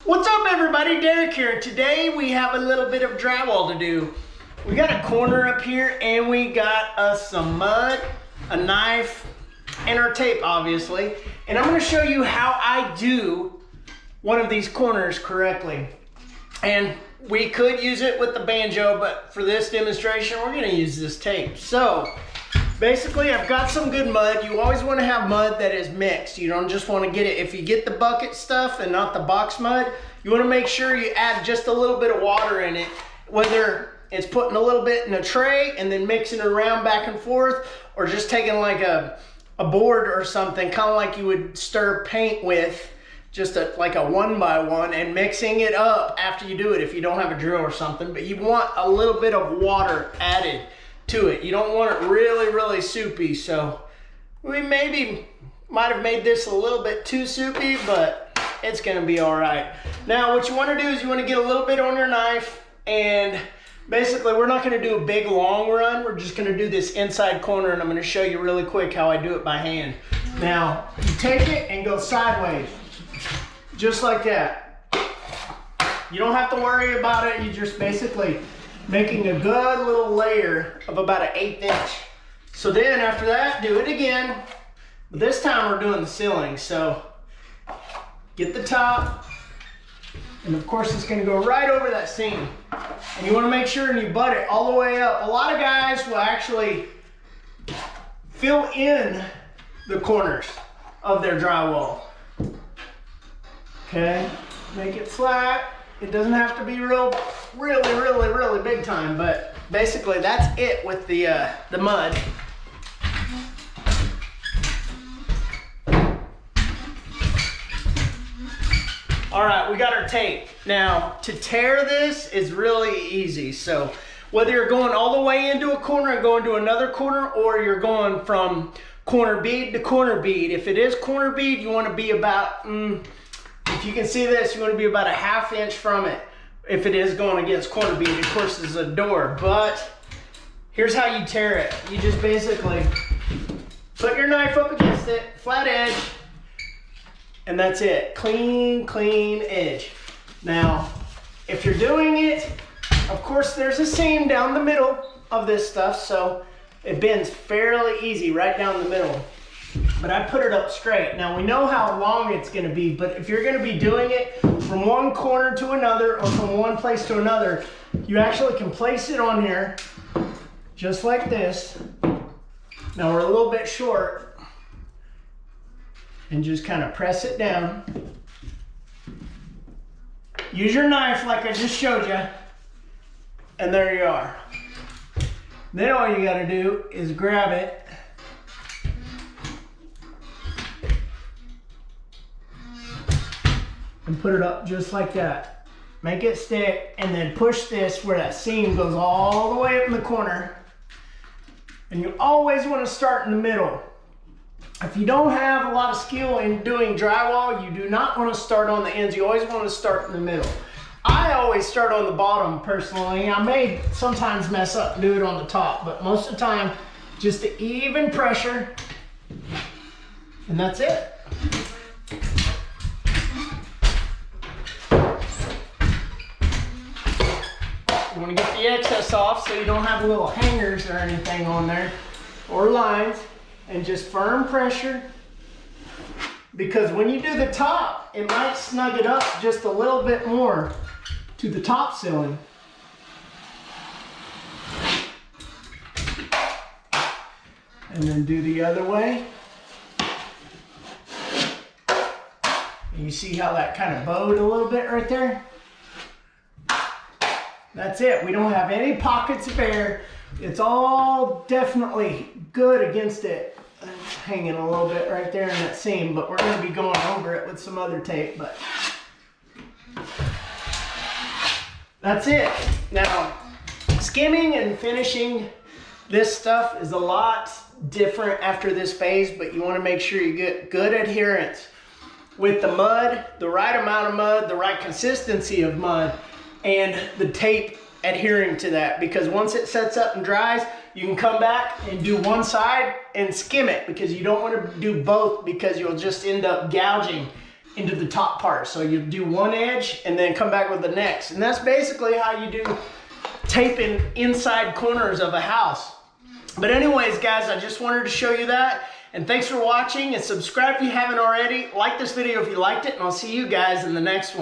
What's up everybody, Derek here. Today we have a little bit of drywall to do. We got a corner up here and we got us some mud, a knife, and our tape obviously. And I'm gonna show you how I do one of these corners correctly. And we could use it with the banjo, but for this demonstration, we're gonna use this tape. So basically, I've got some good mud. You always want to have mud that is mixed. You don't just want to get it. If you get the bucket stuff and not the box mud, you want to make sure you add just a little bit of water in it, whether it's putting a little bit in a tray and then mixing it around back and forth, or just taking like a board or something, kind of like you would stir paint with, just like a 1x1, and mixing it up after you do it if you don't have a drill or something. But you want a little bit of water added to it. You don't want it really soupy. So we maybe might have made this a little bit too soupy, but it's gonna be all right. Now what you want to do is you want to get a little bit on your knife, and basically we're not going to do a big long run. We're just going to do this inside corner, and I'm going to show you really quick how I do it by hand. Now you take it and go sideways just like that. You don't have to worry about it. You just basically making a good little layer of about an 1/8 inch. So then after that, do it again. But this time we're doing the ceiling. So get the top, and of course it's gonna go right over that seam. And you wanna make sure and you butt it all the way up. A lot of guys will actually fill in the corners of their drywall. Okay, make it flat. It doesn't have to be really big time, but basically that's it with the mud. All right, we got our tape. Now, to tear this is really easy. So whether you're going all the way into a corner and going to another corner, or you're going from corner bead to corner bead. If it is corner bead, you want to be about, if you can see this, you want to be about a 1/2 inch from it. If it is going against corner bead, of course, there's a door. But here's how you tear it. You just basically put your knife up against it, flat edge, and that's it. Clean edge. Now, if you're doing it, of course, there's a seam down the middle of this stuff, so it bends fairly easy right down the middle. But I put it up straight. Now we know how long it's gonna be, but if you're gonna be doing it from one corner to another, or from one place to another, you actually can place it on here, just like this. Now we're a little bit short, and just kind of press it down. Use your knife like I just showed you, and there you are. Then all you gotta do is grab it and put it up just like that. Make it stick, and then push this where that seam goes all the way up in the corner. And you always want to start in the middle. If you don't have a lot of skill in doing drywall, you do not want to start on the ends. You always want to start in the middle. I always start on the bottom personally. I may sometimes mess up and do it on the top, but most of the time, just an even pressure, and that's it. You want to get the excess off so you don't have little hangers or anything on there, or lines, and just firm pressure. Because when you do the top, it might snug it up just a little bit more to the top ceiling. And then do the other way. And you see how that kind of bowed a little bit right there? That's it. We don't have any pockets of air. It's all definitely good against it. It's hanging a little bit right there in that seam, but we're going to be going over it with some other tape. But that's it. Now, skimming and finishing this stuff is a lot different after this phase, but you want to make sure you get good adherence with the mud, the right amount of mud, the right consistency of mud, and the tape adhering to that. Because once it sets up and dries, you can come back and do one side and skim it, because you don't want to do both, because you'll just end up gouging into the top part. So you do one edge and then come back with the next. And that's basically how you do taping inside corners of a house. But anyways, guys, I just wanted to show you that. And thanks for watching, and subscribe if you haven't already. Like this video if you liked it, and I'll see you guys in the next one.